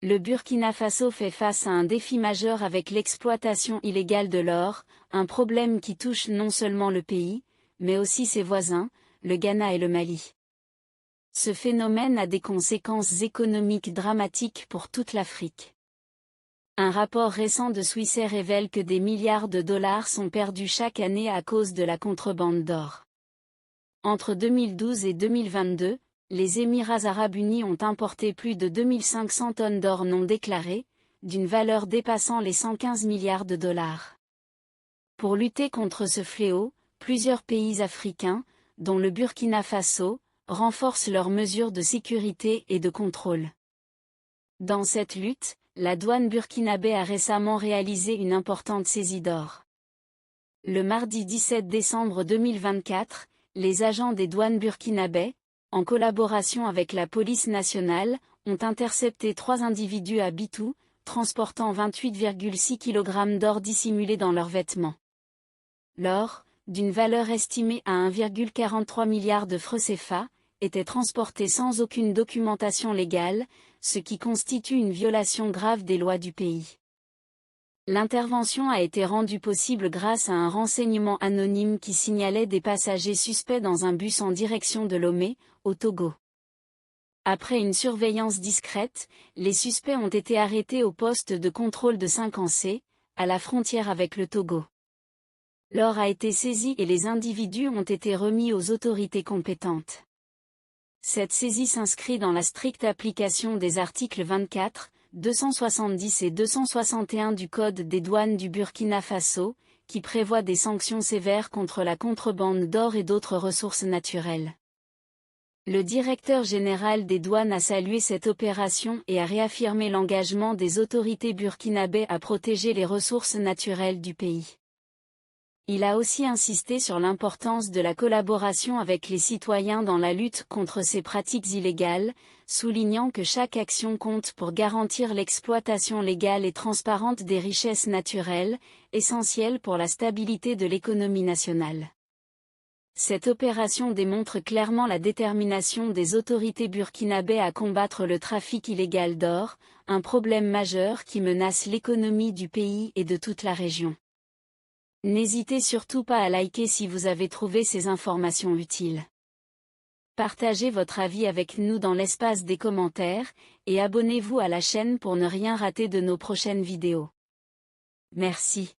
Le Burkina Faso fait face à un défi majeur avec l'exploitation illégale de l'or, un problème qui touche non seulement le pays, mais aussi ses voisins, le Ghana et le Mali. Ce phénomène a des conséquences économiques dramatiques pour toute l'Afrique. Un rapport récent de Swissair révèle que des milliards de dollars sont perdus chaque année à cause de la contrebande d'or. Entre 2012 et 2022, les Émirats arabes unis ont importé plus de 2500 tonnes d'or non déclaré, d'une valeur dépassant les 115 milliards de dollars. Pour lutter contre ce fléau, plusieurs pays africains, dont le Burkina Faso, renforcent leurs mesures de sécurité et de contrôle. Dans cette lutte, la douane burkinabé a récemment réalisé une importante saisie d'or. Le mardi 17 décembre 2024, les agents des douanes burkinabé, en collaboration avec la police nationale, ont intercepté 3 individus à Bitou, transportant 28,6 kg d'or dissimulé dans leurs vêtements. L'or, d'une valeur estimée à 1,43 milliard de francs CFA, était transporté sans aucune documentation légale, ce qui constitue une violation grave des lois du pays. L'intervention a été rendue possible grâce à un renseignement anonyme qui signalait des passagers suspects dans un bus en direction de Lomé, au Togo. Après une surveillance discrète, les suspects ont été arrêtés au poste de contrôle de Cinquancé, à la frontière avec le Togo. L'or a été saisi et les individus ont été remis aux autorités compétentes. Cette saisie s'inscrit dans la stricte application des articles 24, 270 et 261 du Code des douanes du Burkina Faso, qui prévoit des sanctions sévères contre la contrebande d'or et d'autres ressources naturelles. Le directeur général des douanes a salué cette opération et a réaffirmé l'engagement des autorités burkinabées à protéger les ressources naturelles du pays. Il a aussi insisté sur l'importance de la collaboration avec les citoyens dans la lutte contre ces pratiques illégales, soulignant que chaque action compte pour garantir l'exploitation légale et transparente des richesses naturelles, essentielles pour la stabilité de l'économie nationale. Cette opération démontre clairement la détermination des autorités burkinabées à combattre le trafic illégal d'or, un problème majeur qui menace l'économie du pays et de toute la région. N'hésitez surtout pas à liker si vous avez trouvé ces informations utiles. Partagez votre avis avec nous dans l'espace des commentaires, et abonnez-vous à la chaîne pour ne rien rater de nos prochaines vidéos. Merci.